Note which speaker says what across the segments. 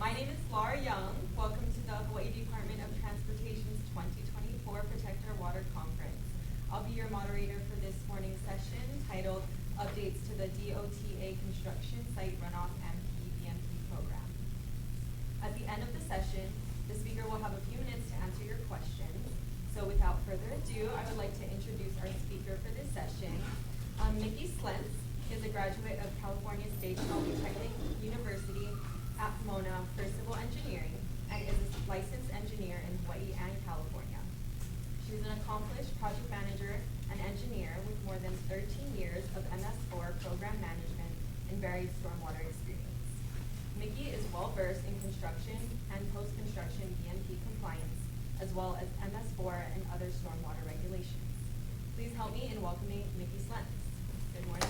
Speaker 1: My name is Laura Young. Welcome to the Hawaii Department of Transportation's 2024 Protect Our Water Conference. I'll be your moderator for this morning's session titled Updates to the DOTA Construction Site Runoff and PBMP Program. At the end of the session, the speaker will have a few minutes to answer your questions. So without further ado, I would like to introduce our speaker for this session. Mikki Slentz is a graduate of California State Polytechnic University at Pomona for civil engineering and is a licensed engineer in Hawaii and California. She's an accomplished project manager and engineer with more than 13 years of MS4 program management and varied stormwater experience. Mikki is well-versed in construction and post-construction BMP compliance, as well as MS4 and other stormwater regulations. Please help me in welcoming Mikki Slentz. Good morning.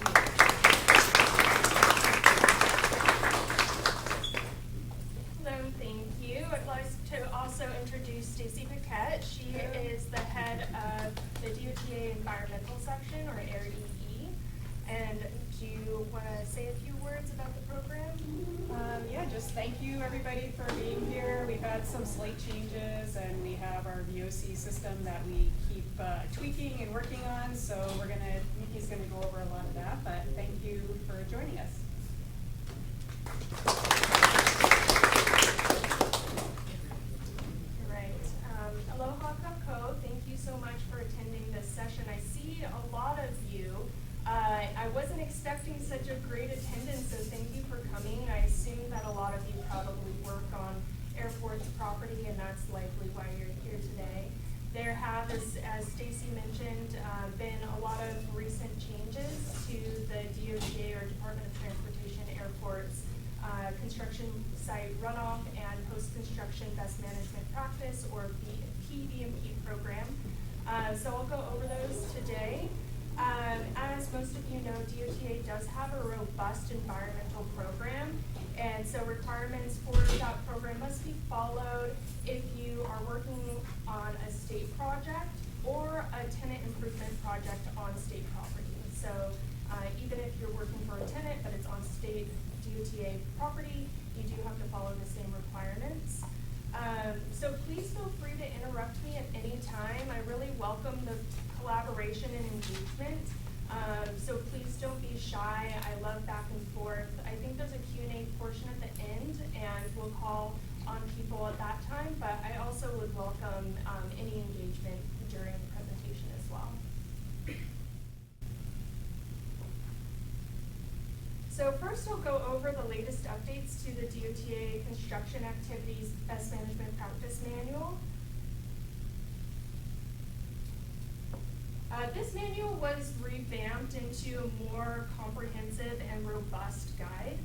Speaker 2: Hello, thank you. I'd like to also introduce Stacy Paquette. She is the head of the DOTA Environmental Section, or ARE-E. And do you want to say a few words about the program?
Speaker 3: Yeah, just thank you everybody for being here. We've had some slight changes and we have our VOC system that we keep tweaking and working on. So Mikki's gonna go over a lot of that, but thank you for joining us.
Speaker 2: Right. Aloha kako. Thank you so much for attending this session. I see a lot of you. I wasn't expecting such a great attendance, so thank you for coming. I assume that a lot of you probably work on airport property, and that's likely why you're here today. There have, as Stacy mentioned, been a lot of recent changes to the DOTA, or Department of Transportation Airports, construction site runoff and post-construction best management practice, or PBMP program. So I'll go over those today. As most of you know, DOTA does have a robust environmental program, and so requirements for that program must be followed if you are working on a state project or a tenant improvement project on state property. So even if you're working for a tenant but it's on state DOTA property, you do have to follow the same requirements. So please feel free to interrupt me at any time. I really welcome the collaboration and engagement. So please don't be shy. I love back and forth. I think there's a Q&A portion at the end, and we'll call on people at that time, but I also would welcome any engagement during the presentation as well. So first I'll go over the latest updates to the DOTA Construction Activities Best Management Practice Manual. This manual was revamped into a more comprehensive and robust guide.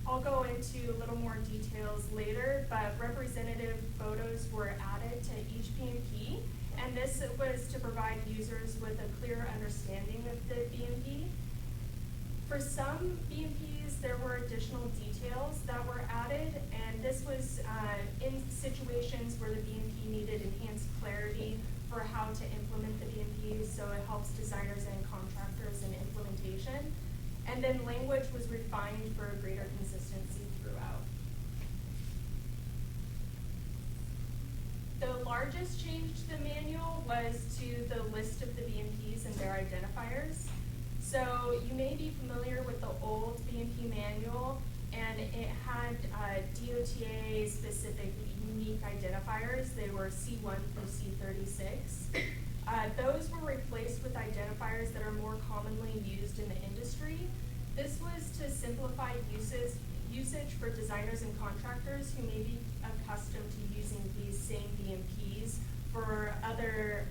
Speaker 2: I'll go into a little more details later, but representative photos were added to each BMP, and this was to provide users with a clear understanding of the BMP. For some BMPs, there were additional details that were added, and this was in situations where the BMP needed enhanced clarity for how to implement the BMP, so it helps designers and contractors in implementation. And then language was refined for greater consistency throughout. The largest change to the manual was to the list of the BMPs and their identifiers. So you may be familiar with the old BMP manual, and it had DOTA specific unique identifiers. They were C1 through C36. Those were replaced with identifiers that are more commonly used in the industry. This was to simplify usage for designers and contractors who may be accustomed to using these same BMPs for other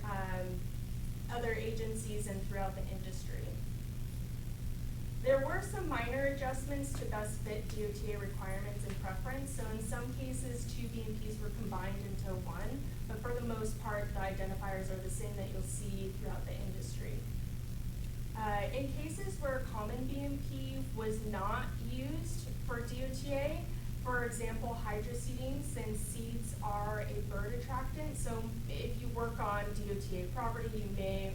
Speaker 2: agencies and throughout the industry. There were some minor adjustments to best fit DOTA requirements and preference. So in some cases, two BMPs were combined into one, but for the most part, the identifiers are the same that you'll see throughout the industry. In cases where a common BMP was not used for DOTA, for example, hydroseeding, since seeds are a bird attractant, so if you work on DOTA property, you may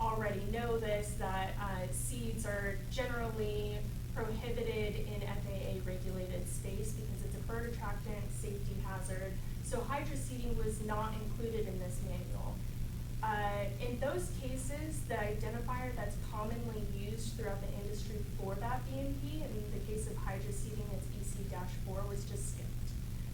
Speaker 2: already know this, that seeds are generally prohibited in FAA regulated space because it's a bird attractant, safety hazard. So hydroseeding was not included in this manual. In those cases, the identifier that's commonly used throughout the industry for that BMP, in the case of hydroseeding, it's EC-4, was just skipped.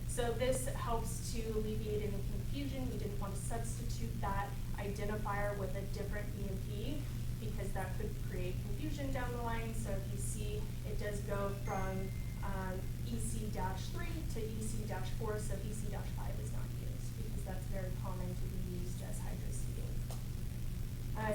Speaker 2: So this helps to alleviate any confusion. We didn't want to substitute that identifier with a different BMP because that could create confusion down the line. So if you see, it does go from EC-3 to EC-4, so EC-5 is not used because that's very common to be used as hydroseeding.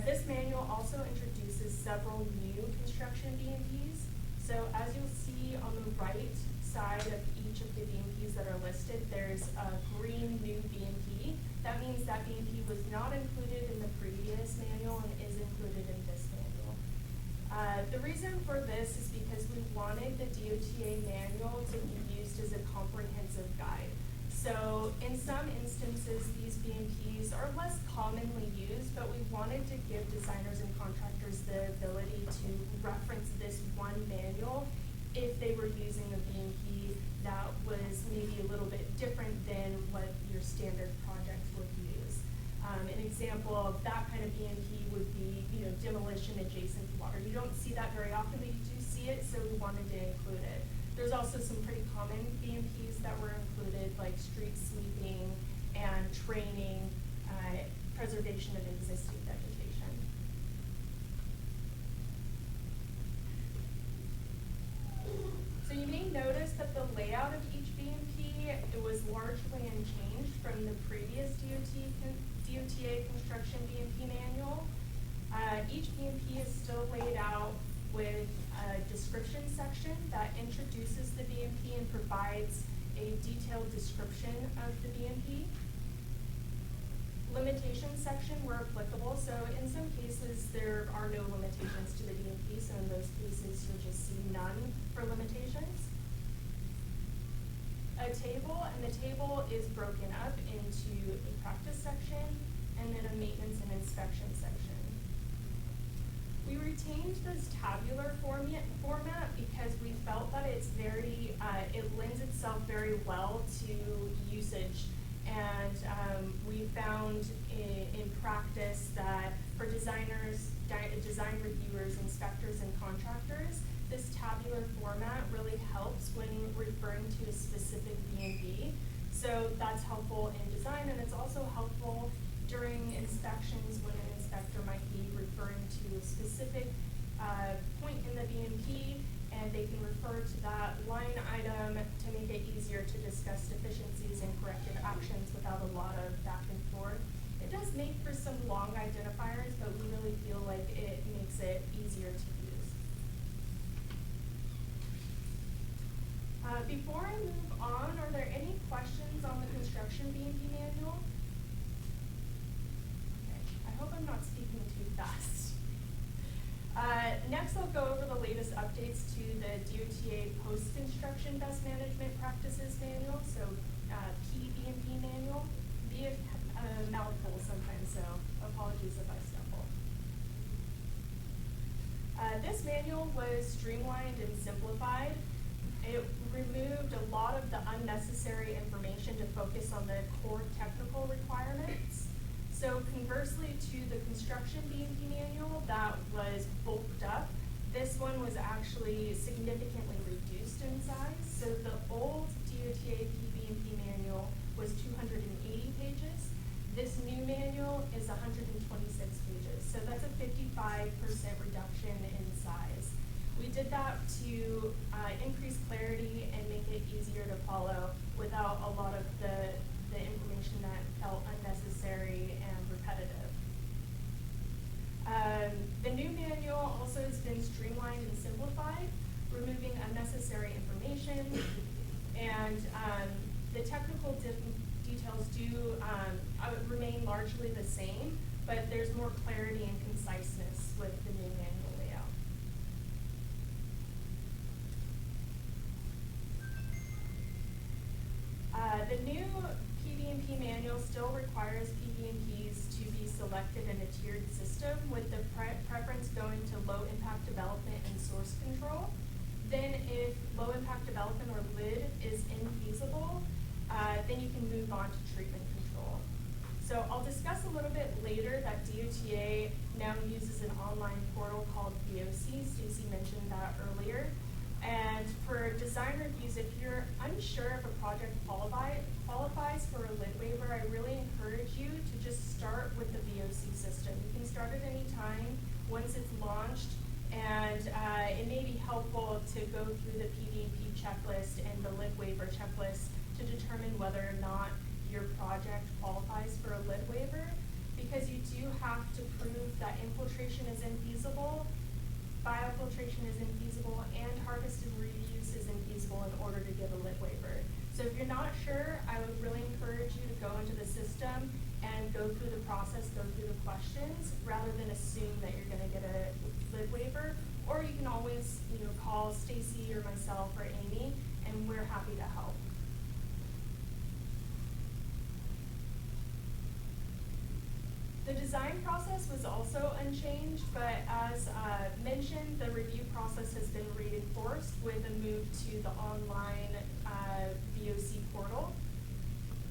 Speaker 2: This manual also introduces several new construction BMPs. So as you'll see on the right side of each of the BMPs that are listed, there's a green new BMP. That means that BMP was not included in the previous manual and is included in this manual. The reason for this is because we wanted the DOTA manual to be used as a comprehensive guide. So in some instances, these BMPs are less commonly used, but we wanted to give designers and contractors the ability to reference this one manual if they were using a BMP that was maybe a little bit different than what your standard project would use. An example of that kind of BMP would be, demolition adjacent to water. You don't see that very often, but you do see it, so we wanted to include it. There's also some pretty common BMPs that were included, like street sweeping and training, preservation of existing vegetation. So you may notice that the layout of each BMP, it was largely unchanged from the previous DOTA construction BMP manual. Each BMP is still laid out with a description section that introduces the BMP and provides a detailed description of the BMP. Limitations section where applicable, so in some cases there are no limitations to the BMP, so in those cases you'll just see none for limitations. A table, and the table is broken up into a practice section and then a maintenance and inspection section. We retained this tabular format because we felt that it's very, it lends itself very well to usage. And we found in practice that for designers, design reviewers, inspectors, and contractors, this tabular format really helps when referring to a specific BMP. So that's helpful in design, and it's also helpful during inspections when an inspector might be referring to a specific point in the BMP, and they can refer to that line item to make it easier to discuss deficiencies and corrective actions without a lot of back and forth. It does make for some long identifiers, but we really feel like it makes it easier to use. Before I move on, are there any questions on the construction BMP manual? Okay, I hope I'm not speaking too fast. Next, I'll go over the latest updates to the DOTA Post-Construction Best Management Practices Manual, so PBMP manual. Be a mouthful sometimes, so apologies if I stumble. This manual was streamlined and simplified. It removed a lot of the unnecessary information to focus on the core technical requirements. So conversely to the construction BMP manual that was bulked up, this one was actually significantly reduced in size. So the old DOTA PBMP manual was 280 pages. This new manual is 126 pages. So that's a 55% reduction in size. We did that to increase clarity and make it easier to follow without a lot of the information that felt unnecessary and repetitive. The new manual also has been streamlined and simplified, removing unnecessary information, and the technical details do remain largely the same, but there's more clarity and conciseness with the new manual layout. The new PBMP manual still requires PBMPs to be selected in a tiered system with the preference going to low impact development and source control. Then if low impact development or LID is infeasible, then you can move on to treatment control. So I'll discuss a little bit later that DOTA now uses an online portal called VOC. Stacy mentioned that earlier. And for design reviews, if you're unsure if a project qualifies for a LID waiver, I really encourage you to just start with the VOC system. You can start at any time once it's launched, and it may be helpful to go through the PBMP checklist and the LID waiver checklist to determine whether or not your project qualifies for a LID waiver, because you do have to prove that infiltration is infeasible, biofiltration is infeasible, and harvest and reuse is infeasible in order to give a LID waiver. So if you're not sure, I would really encourage you to go into the system and go through the process, go through the questions, rather than assume that you're gonna get a LID waiver. Or you can always, call Stacy or myself or Amy, and we're happy to help. The design process was also unchanged, but as mentioned, the review process has been reinforced with a move to the online VOC portal.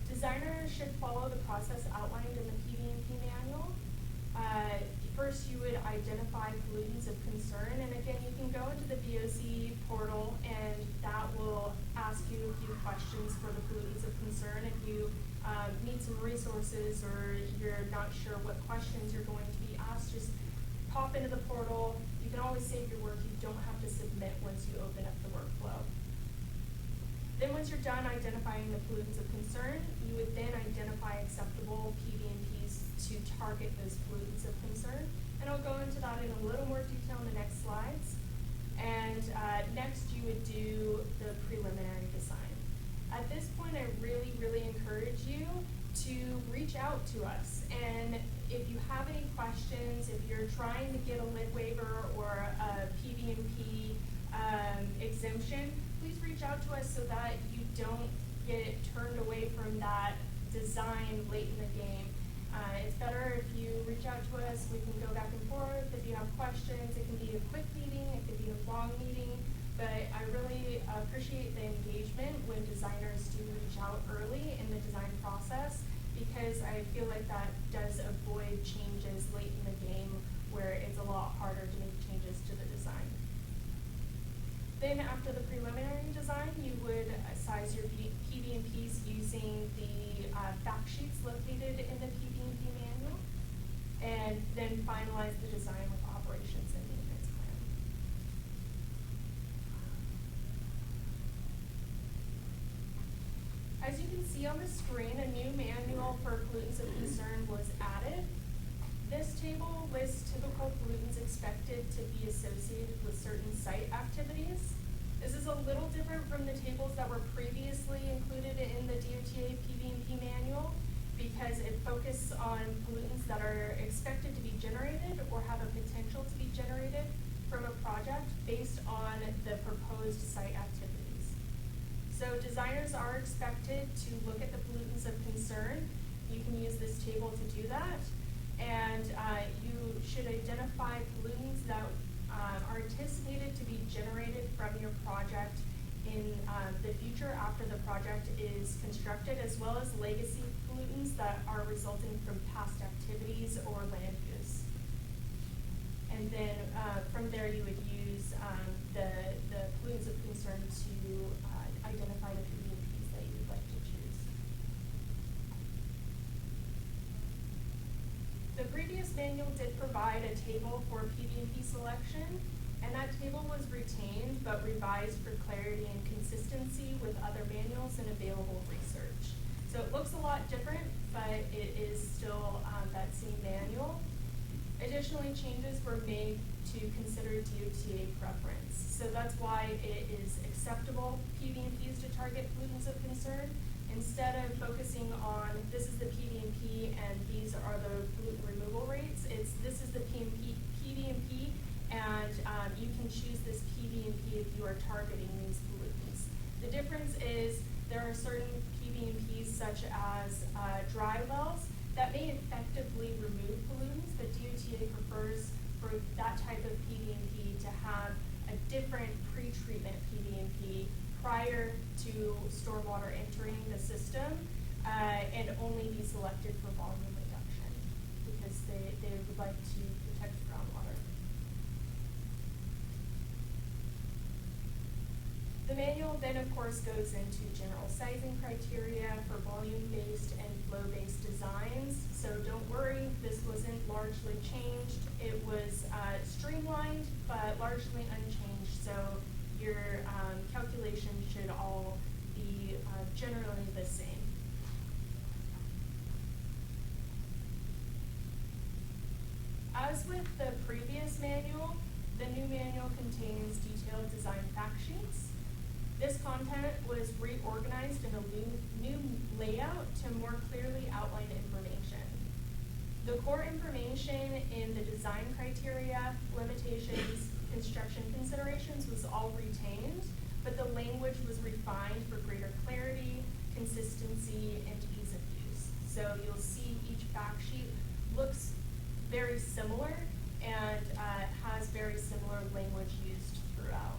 Speaker 2: Designers should follow the process outlined in the PBMP manual. First, you would identify pollutants of concern, and again, you can go into the VOC portal, and that will ask you a few questions for the pollutants of concern. If you need some resources or you're not sure what questions you're going to be asked, just pop into the portal. You can always save your work. You don't have to submit once you open up the workflow. Then once you're done identifying the pollutants of concern, you would then identify acceptable PBMPs to target those pollutants of concern. And I'll go into that in a little more detail in the next slides. And next you would do the preliminary design. At this point, I really, really encourage you to reach out to us. And if you have any questions, if you're trying to get a LID waiver or a PBMP exemption, please reach out to us so that you don't get turned away from that design late in the game. It's better if you reach out to us. We can go back and forth. If you have questions, it can be a quick meeting, it could be a long meeting. But I really appreciate the engagement when designers do reach out early in the design process, because I feel like that does avoid changes late in the game where it's a lot harder to make changes to the design. Then after the preliminary design, you would size your PBMPs using the fact sheets located in the PBMP manual, and then finalize the design with operations and maintenance plan. As you can see on the screen, a new manual for pollutants of concern was added. This table lists typical pollutants expected to be associated with certain site activities. This is a little different from the tables that were previously included in the DOTA PBMP manual, because it focuses on pollutants that are expected to be generated or have a potential to be generated from a project based on the proposed site activities. So designers are expected to look at the pollutants of concern. You can use this table to do that. And you should identify pollutants that are anticipated to be generated from your project in the future after the project is constructed, as well as legacy pollutants that are resulting from past activities or land use. And then from there you would use the pollutants of concern to identify the PBMPs that you would like to choose. The previous manual did provide a table for PBMP selection, and that table was retained but revised for clarity and consistency with other manuals and available research. So it looks a lot different, but it is still that same manual. Additionally, changes were made to consider DOTA preference. So that's why it is acceptable PBMPs to target pollutants of concern. Instead of focusing on this is the PBMP and these are the pollutant removal rates, this is the PBMP, and you can choose this PBMP if you are targeting these pollutants. The difference is there are certain PBMPs such as dry wells that may effectively remove pollutants, but DOTA prefers for that type of PBMP to have a different pre-treatment PBMP prior to stormwater entering the system, and only be selected for volume reduction because they would like to protect groundwater. The manual then, of course, goes into general sizing criteria for volume-based and flow-based designs. So don't worry, this wasn't largely changed. It was streamlined, but largely unchanged. So your calculations should all be generally the same. As with the previous manual, the new manual contains detailed design fact sheets. This content was reorganized in a new layout to more clearly outline information. The core information in the design criteria, limitations, construction considerations was all retained, but the language was refined for greater clarity, consistency, and ease of use. So you'll see each fact sheet looks very similar and has very similar language used throughout.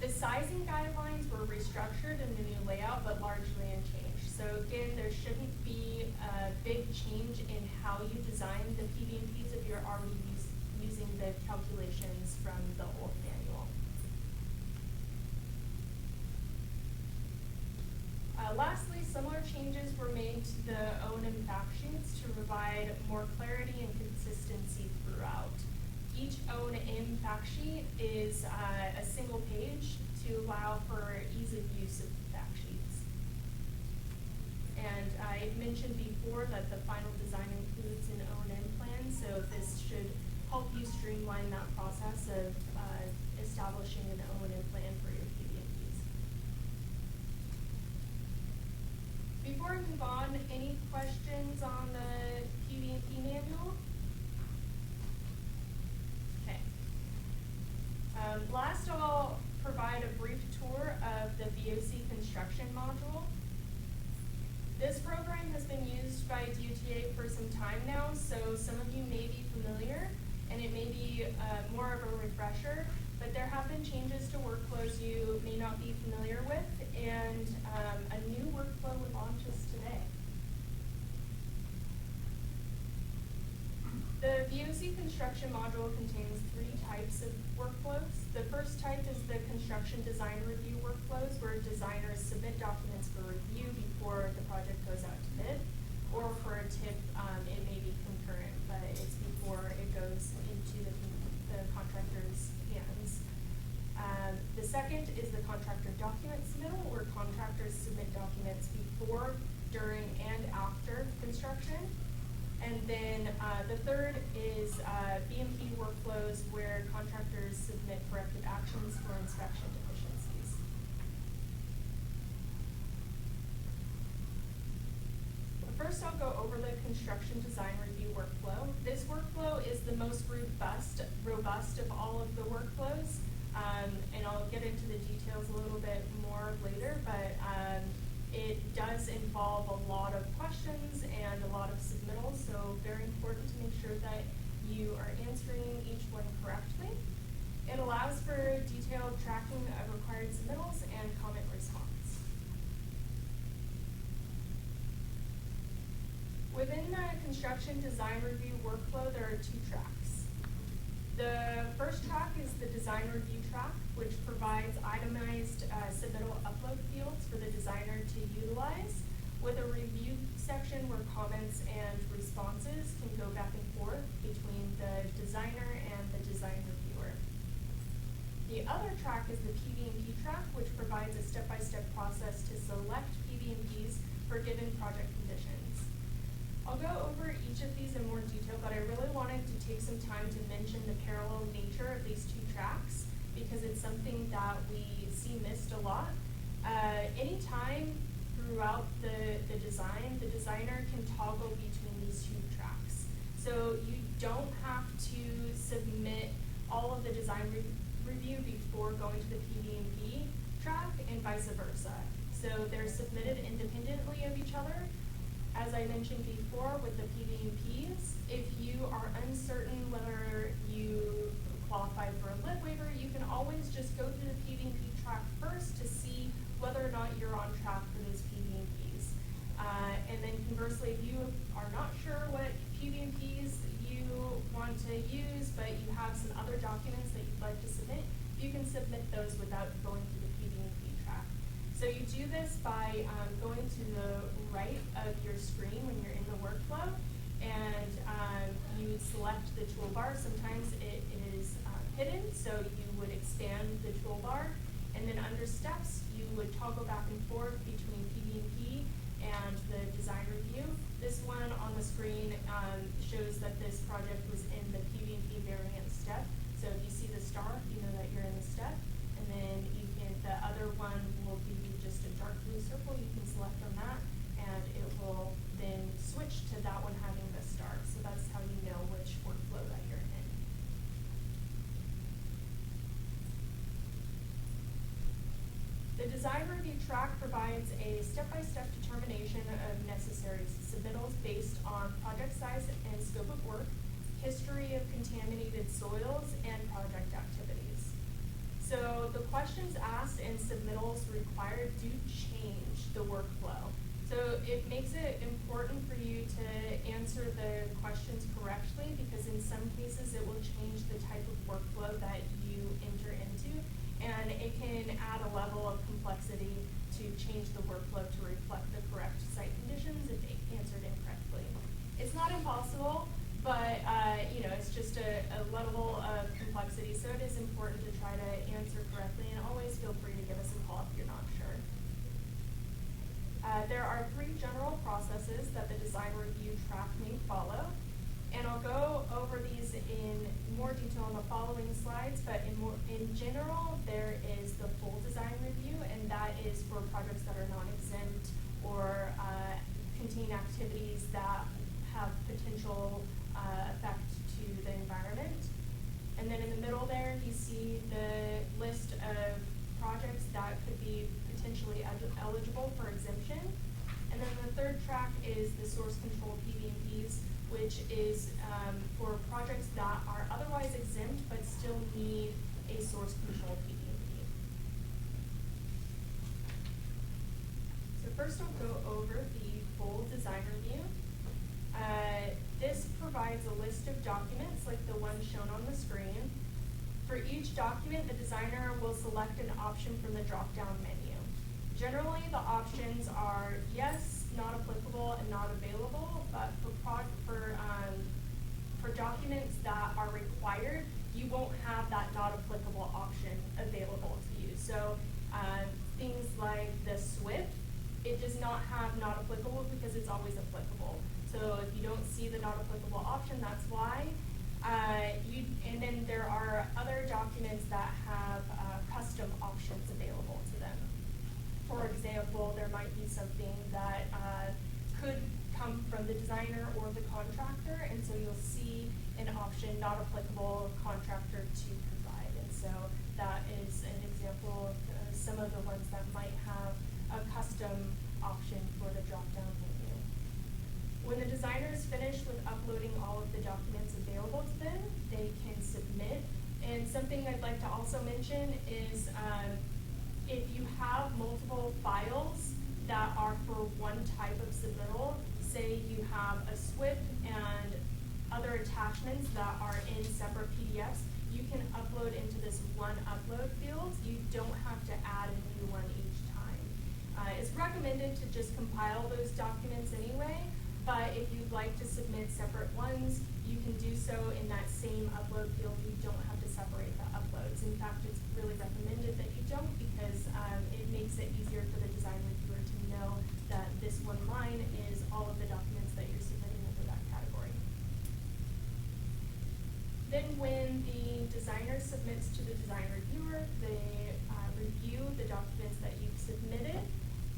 Speaker 2: The sizing guidelines were restructured in the new layout, but largely unchanged. So again, there shouldn't be a big change in how you design the PBMPs if you're already using the calculations from the old manual. Lastly, similar changes were made to the O&M fact sheets to provide more clarity and consistency throughout. Each O&M fact sheet is a single page to allow for ease of use of the fact sheets. And I mentioned before that the final design includes an O&M plan, so this should help you streamline that process of establishing an O&M plan for your PBMPs. Before I move on, any questions on the PBMP manual? Okay. Last, I'll provide a brief tour of the VOC construction module. This program has been used by DOTA for some time now, so some of you may be familiar, and it may be more of a refresher, but there have been changes to workflows you may not be familiar with, and a new workflow launches today. The VOC construction module contains 3 types of workflows. The first type is the construction design review workflows, where designers submit documents for review before the project goes out to bid, or for a tip, it may be concurrent, but it's before it goes into the contractor's hands. The second is the contractor document submittal, where contractors submit documents before, during, and after construction. And then the third is BMP workflows, where contractors submit corrective actions for inspection deficiencies. First, I'll go over the construction design review workflow. This workflow is the most robust of all of the workflows, and I'll get into the details a little bit more later, but it does involve a lot of questions and a lot of submittals, so very important to make sure that you are answering each one correctly. It allows for detailed tracking of required submittals and comment response. Within the construction design review workflow, there are 2 tracks. The first track is the design review track, which provides itemized submittal upload fields for the designer to utilize, with a review section where comments and responses can go back and forth between the designer and the design reviewer. The other track is the PBMP track, which provides a step-by-step process to select PBMPs for given project conditions. I'll go over each of these in more detail, but I really wanted to take some time to mention the parallel nature of these 2 tracks, because it's something that we see missed a lot. Anytime throughout the design, the designer can toggle between these 2 tracks. So you don't have to submit all of the design review before going to the PBMP track, and vice versa. So they're submitted independently of each other. As I mentioned before with the PBMPs, if you are uncertain whether you qualify for a lit waiver, you can always just go through the PBMP track first to see whether or not you're on track for those PBMPs. And then conversely, if you are not sure what PBMPs you want to use, but you have some other documents that you'd like to submit, you can submit those without going through the PBMP track. So you do this by going to the right of your screen when you're in the workflow, and you would select the toolbar. Sometimes it is hidden, so you would expand the toolbar, and then under steps, you would toggle back and forth between PBMP and the design review. This one on the screen shows that this project was in the PBMP variant step. So if you see the star, you know that you're in the step. And then the other one will be just a dark blue circle. You can select on that, and it will then switch to that one having the star. So that's how you know which workflow that you're in. The design review track provides a step-by-step determination of necessary submittals based on project size and scope of work, history of contaminated soils, and project activities. So the questions asked and submittals required do change the workflow. So it makes it important for you to answer the questions correctly, because in some cases it will change the type of workflow that you enter into, and it can add a level of complexity to change the workflow to reflect the correct site conditions if answered incorrectly. It's not impossible, but it's just a level of complexity, so it is important to try to answer correctly, and always feel free to give us a call if you're not sure. There are 3 general processes that the design review track may follow, and I'll go over these in more detail in the following slides, but in general, there is the full design review, and that is for projects that are non-exempt or contain activities that have potential effect to the environment. And then in the middle there, you see the list of projects that could be potentially eligible for exemption. And then the third track is the source control PBMPs, which is for projects that are otherwise exempt but still need a source control PBMP. So first I'll go over the full design review. This provides a list of documents like the one shown on the screen. For each document, the designer will select an option from the drop-down menu. Generally, the options are yes, not applicable, and not available, but for documents that are required, you won't have that not applicable option available to you. So things like the SWIP, it does not have not applicable because it's always applicable. So if you don't see the not applicable option, that's why. And then there are other documents that have custom options available to them. For example, there might be something that could come from the designer or the contractor, and so you'll see an option not applicable contractor to provide. And so that is an example of some of the ones that might have a custom option for the drop-down menu. When the designer is finished with uploading all of the documents available to them, they can submit. And something I'd like to also mention is if you have multiple files that are for one type of submittal, say you have a SWIP and other attachments that are in separate PDFs, you can upload into this one upload field. You don't have to add a new one each time. It's recommended to just compile those documents anyway, but if you'd like to submit separate ones, you can do so in that same upload field. You don't have to separate the uploads. In fact, it's really recommended that you don't, because it makes it easier for the design reviewer to know that this one line is all of the documents that you're submitting under that category. Then when the designer submits to the design reviewer, they review the documents that you've submitted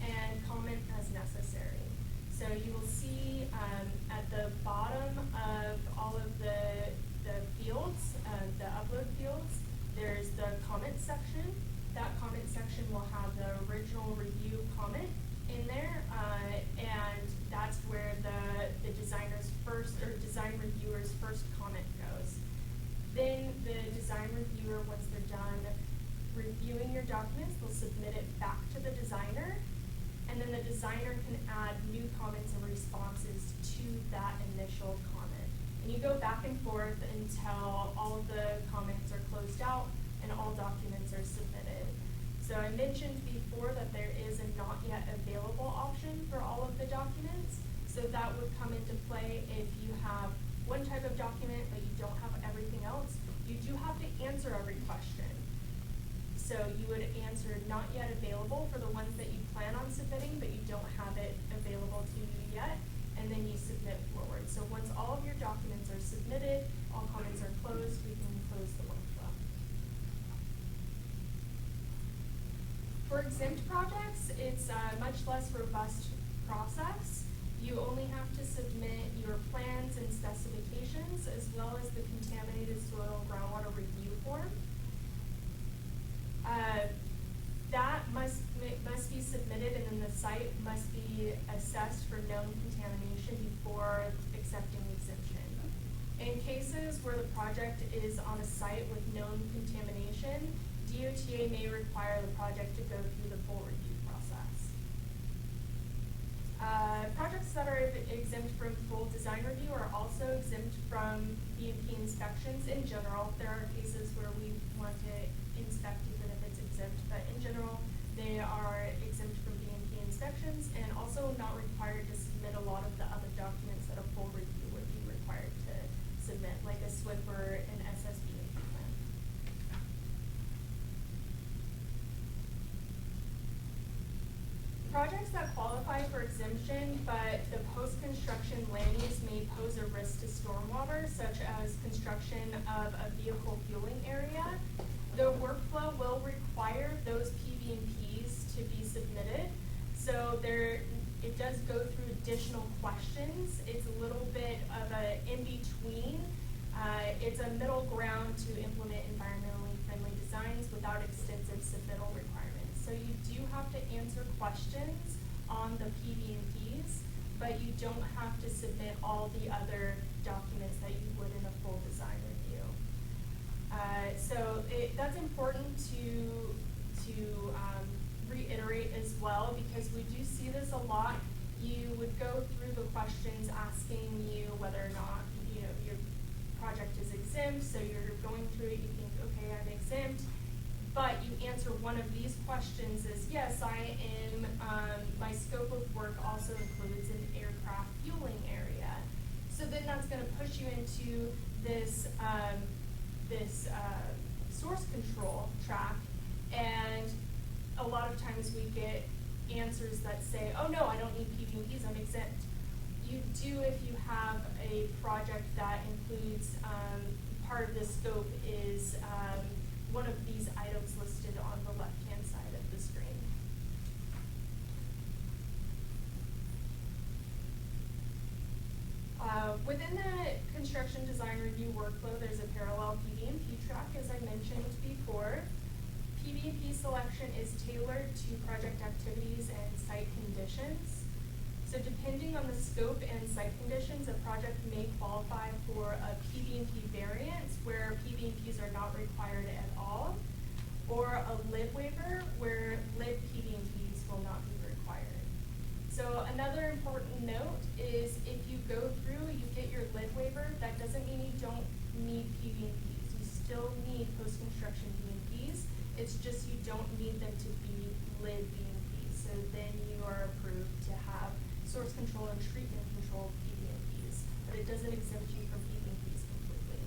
Speaker 2: and comment as necessary. So you will see at the bottom of all of the fields, the upload fields, there's the comment section. That comment section will have the original review comment in there, and that's where the designer's first, or design reviewer's first comment goes. Then the design submit it back to the designer, and then the designer can add new comments and responses to that initial comment. And you go back and forth until all of the comments are closed out and all documents are submitted. So I mentioned before that there is a not yet available option for all of the documents. So that would come into play if you have one type of document but you don't have everything else. You do have to answer every question. So you would answer not yet available for the ones that you plan on submitting, but you don't have it available to you yet, and then you submit forward. So once all of your documents are submitted, all comments are closed, we can close the workflow. For exempt projects, it's a much less robust process. You only have to submit your plans and specifications as well as the contaminated soil and groundwater review form. That must be submitted, and then the site must be assessed for known contamination before accepting the exemption. In cases where the project is on a site with known contamination, DOTA may require the project to go through the full review process. Projects that are exempt from full design review are also exempt from PBMP inspections in general. There are cases where we want to inspect even if it's exempt, but in general, they are exempt from PBMP inspections and also not required to submit a lot of the other documents that a full review would be required to submit, like a SWIP or an SSBMP plan. Projects that qualify for exemption, but the post-construction land use may pose a risk to stormwater, such as construction of a vehicle fueling area. The workflow will require those PBMPs to be submitted. So it does go through additional questions. It's a little bit of a in-between. It's a middle ground to implement environmentally friendly designs without extensive submittal requirements. So you do have to answer questions on the PBMPs, but you don't have to submit all the other documents that you would in a full design review. That's important to reiterate as well, because we do see this a lot. You would go through the questions asking you whether or not your project is exempt, so you're going through it, you think, okay, I'm exempt, but you answer one of these questions as, yes, I am, my scope of work also includes an aircraft fueling area. So then that's gonna push you into this source control track, and a lot of times we get answers that say, oh no, I don't need PBMPs, I'm exempt. You do if you have a project that includes, part of the scope is one of these items listed on the left-hand side of the screen. Within the construction design review workflow, there's a parallel PBMP track, as I mentioned before. PBMP selection is tailored to project activities and site conditions. So depending on the scope and site conditions, a project may qualify for a PBMP variance where PBMPs are not required at all, or a lid waiver where lid PBMPs will not be required. So another important note is if you go through, you get your lid waiver, that doesn't mean you don't need PBMPs. You still need post-construction BMPs. It's just you don't need them to be lid BMPs. So then you are approved to have source control and treatment control PBMPs, but it doesn't exempt you from PBMPs completely.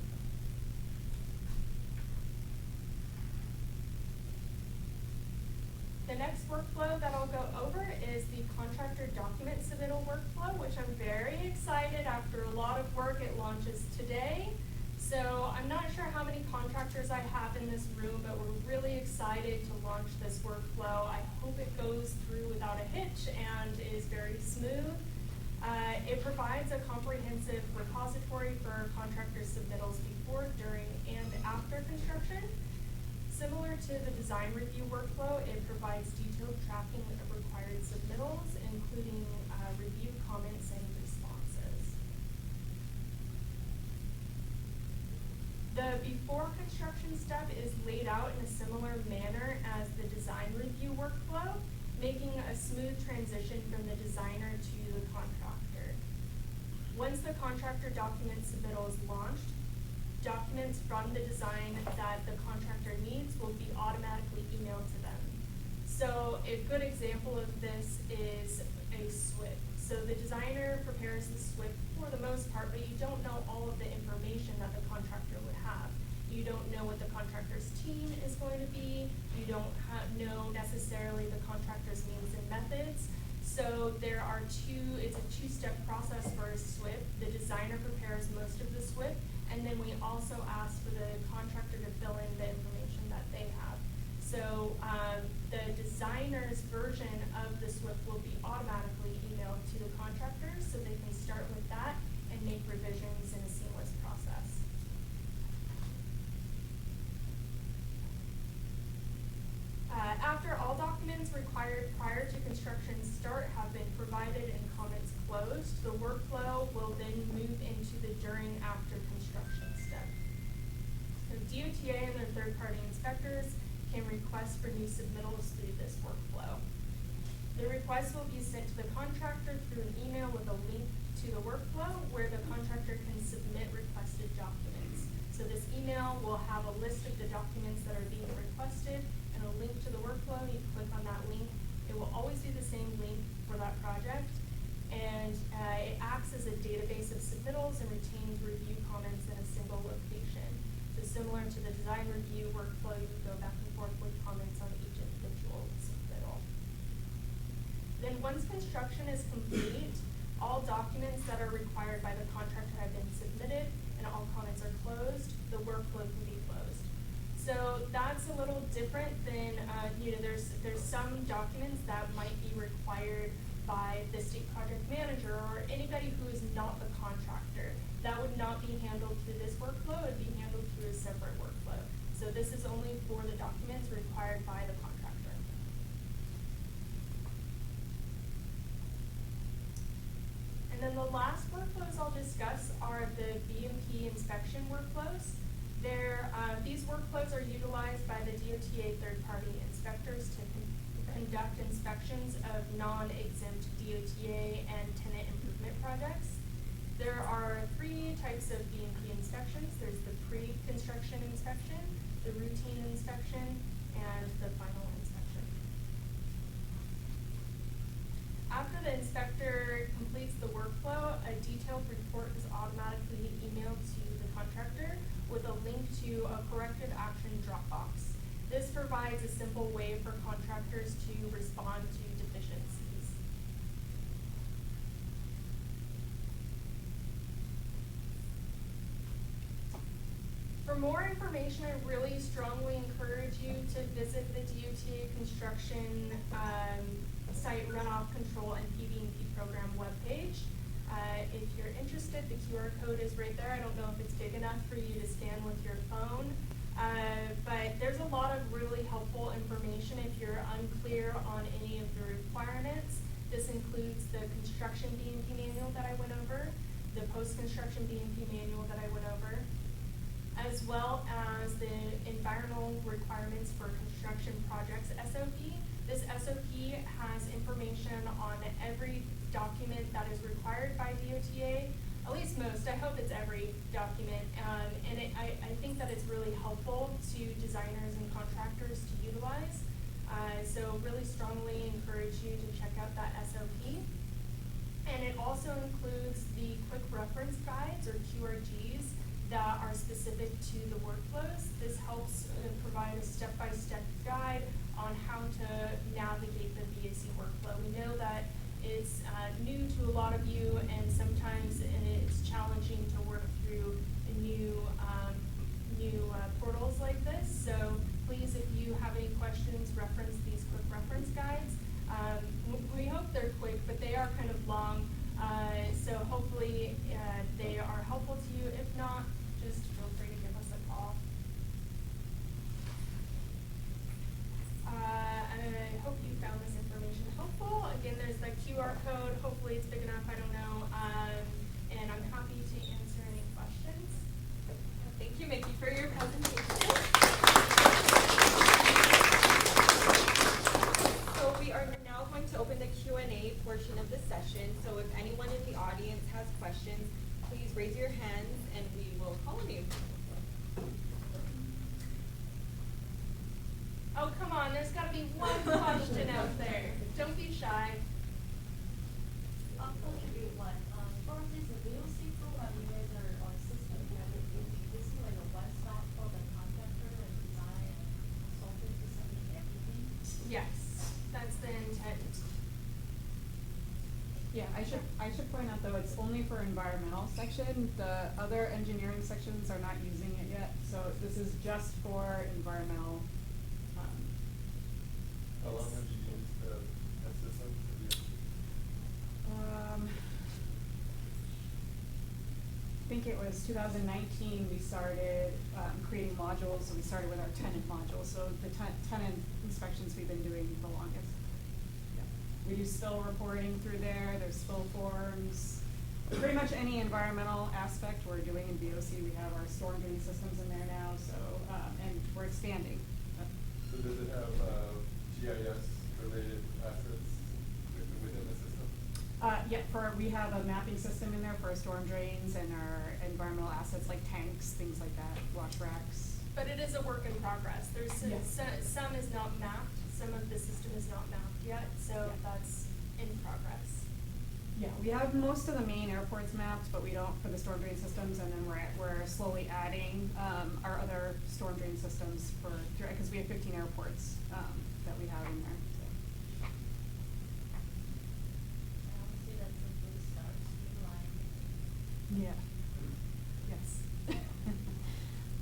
Speaker 2: The next workflow that I'll go over is the contractor document submittal workflow, which I'm very excited. After a lot of work, it launches today. So I'm not sure how many contractors I have in this room, but we're really excited to launch this workflow. I hope it goes through without a hitch and is very smooth. It provides a comprehensive repository for contractor submittals before, during, and after construction. Similar to the design review workflow, it provides detailed tracking of required submittals, including review comments and responses. The before construction step is laid out in a similar manner as the design review workflow, making a smooth transition from the designer to the contractor. Once the contractor document submittal is launched, documents from the design that the contractor needs will be automatically emailed to them. So a good example of this is a SWIP. So the designer prepares the SWIP for the most part, but you don't know all of the information that the contractor would have. You don't know what the contractor's team is going to be. You don't know necessarily the contractor's means and methods. So it's a two-step process for a SWIP. The designer prepares most of the SWIP, and then we also ask for the contractor to fill in the information that they have. So the designer's version of the SWIP will be automatically emailed to the contractors so they can start with that and make revisions in a seamless process. After all documents required prior to construction start have been provided and comments closed, the workflow will then move into the during-after construction step. So DOTA and their third-party inspectors can request for new submittals through this workflow. The request will be sent to the contractor through an email with a link to the workflow where the contractor can submit requested documents. So this email will have a list of the documents that are being requested and a link to the workflow. You click on that link. It will always be the same link for that project. And it acts as a database of submittals and retains review comments in a single location. So similar to the design review workflow, you can go back and forth with comments on each individual submittal. Then once construction is complete, all documents that are required by the contractor have been submitted and all comments are closed, the workflow can be closed. So that's a little different than, there's some documents that might be required by the state project manager or anybody who is not the contractor. That would not be handled through this workflow, it would be handled through a separate workflow. So this is only for the documents required by the contractor. And then the last workflows I'll discuss are the BMP inspection workflows. These workflows are utilized by the DOTA third-party inspectors to conduct inspections of non-exempt DOTA and tenant improvement projects. There are three types of BMP inspections. There's the pre-construction inspection, the routine inspection, and the final inspection. After the inspector completes the workflow, a detailed report is automatically emailed to the contractor with a link to a corrective action Dropbox. This provides a simple way for contractors to respond to deficiencies. For more information, I really strongly encourage you to visit the DOTA construction site runoff control and PBMP program webpage. If you're interested, the QR code is right there. I don't know if it's big enough for you to scan with your phone. But there's a lot of really helpful information if you're unclear on any of the requirements. This includes the construction BMP manual that I went over, the post-construction BMP manual that I went over, as well as the environmental requirements for construction projects SOP. This SOP has information on every document that is required by DOTA, at least most. I hope it's every document, and I think that it's really helpful to designers and contractors to utilize. So really strongly encourage you to check out that SOP. And it also includes the quick reference guides, or QRGs, that are specific to the workflows. This helps provide a step-by-step guide on how to navigate the VAC workflow. We know that it's new to a lot of you, and sometimes it's challenging to work through new portals like this. So please, if you have any questions, reference these quick reference guides. We hope they're quick, but they are kind of long. So hopefully they are helpful to you. If not, just feel free to give us a call. I hope you found this information helpful. Again, there's the QR code. Hopefully it's big enough, I don't know. And I'm happy to answer any questions.
Speaker 1: Thank you, Mikki, for your presentation. are now going to open the Q&A portion of the session. So if anyone in the audience has questions, please raise your hands and we will call on you.
Speaker 2: Oh, come on, there's gotta be one question out there. Don't be shy.
Speaker 4: I'll contribute one. For this VOC program, you guys are on system, this is like a one-stop for the contractor and design and consultant to submit everything.
Speaker 2: Yes, that's the intent.
Speaker 3: Yeah, I should point out though, it's only for environmental section. The other engineering sections are not using it yet, so this is just for environmental.
Speaker 5: How long have you used that system?
Speaker 3: I think it was 2019 we started creating modules, so we started with our tenant module, so the tenant inspections we've been doing the longest. Yeah. We do spill reporting through there, there's spill forms, pretty much any environmental aspect we're doing in VOC. We have our storm drain systems in there now, so, and we're expanding.
Speaker 5: So does it have GIS related assets within the system?
Speaker 3: Yeah, we have a mapping system in there for our storm drains and our environmental assets like tanks, things like that, wash racks.
Speaker 2: But it is a work in progress. There's
Speaker 3: Yes.
Speaker 2: some is not mapped, some of the system is not mapped yet, so
Speaker 3: Yeah.
Speaker 2: that's in progress.
Speaker 3: Yeah, we have most of the main airports mapped, but we don't for the storm drain systems, and then we're slowly adding our other storm drain systems because we have 15 airports that we have in there. So.
Speaker 4: I would say that's a good start, streamline.
Speaker 3: Yeah. Yes.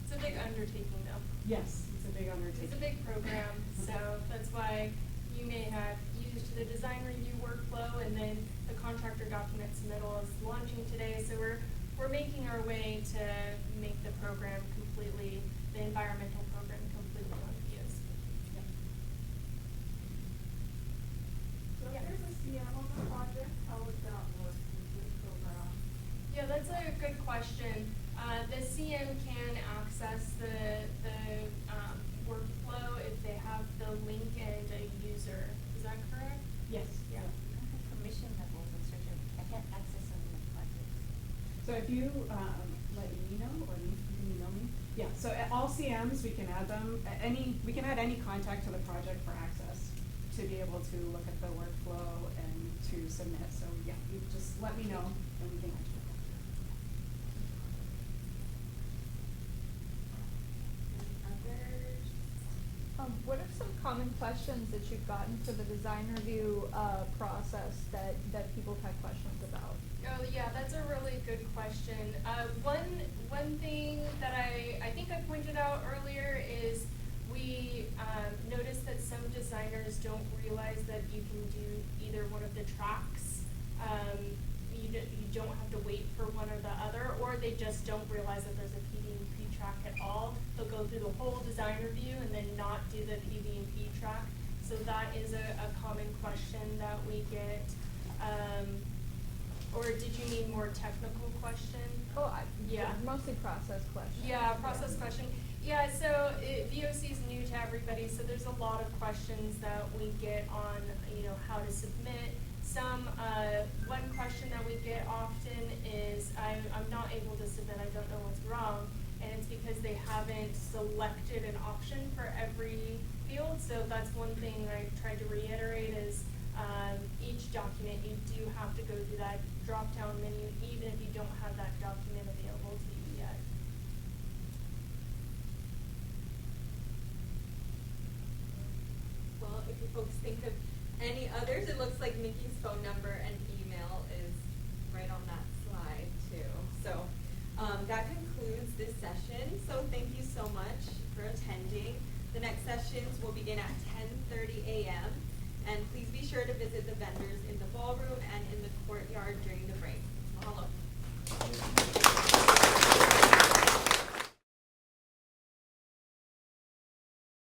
Speaker 2: It's a big undertaking though.
Speaker 3: Yes, it's a big undertaking.
Speaker 2: It's a big program, so that's why you may have used the design review workflow and then the contractor document submittal is launching today. So we're making our way to make the program completely, the environmental program completely on VOC.
Speaker 3: Yeah.
Speaker 4: So if there's a CM on the project, how would that work with this program?
Speaker 2: Yeah, that's a good question. The CM can access the workflow if they have the link and a user. Is that correct?
Speaker 3: Yes.
Speaker 2: Yeah.
Speaker 4: I have permission levels and such, I can't access some of the projects.
Speaker 3: So if you let me know, or you can email me. Yeah. So at all CMs, we can add them. We can add any contact to the project for access to be able to look at the workflow and to submit. So yeah, you just let me know and we can add you.
Speaker 6: What are some common questions that you've gotten for the design review process that people have had questions about?
Speaker 2: Oh yeah, that's a really good question. One thing that I think I pointed out earlier is we noticed that some designers don't realize that you can do either one of the tracks. You don't have to wait for one or the other, or they just don't realize that there's a PBMP track at all. They'll go through the whole design review and then not do the PBMP track. So that is a common question that we get. Or did you mean more technical question?
Speaker 6: Oh,
Speaker 2: Yeah.
Speaker 6: mostly process questions.
Speaker 2: Yeah, process question. Yeah, so VOC is new to everybody, so there's a lot of questions that we get on, how to submit. One question that we get often is, I'm not able to submit, I don't know what's wrong, and it's because they haven't selected an option for every field. So that's one thing I tried to reiterate is, each document, you do have to go through that drop-down menu, even if you don't have that document available to you yet.
Speaker 1: Well, if you folks think of any others, it looks like Mikki's phone number and email is right on that slide too. So that concludes this session. So thank you so much for attending. The next sessions will begin at 10:30 a.m. And please be sure to visit the vendors in the ballroom and in the courtyard during the break. Mahalo.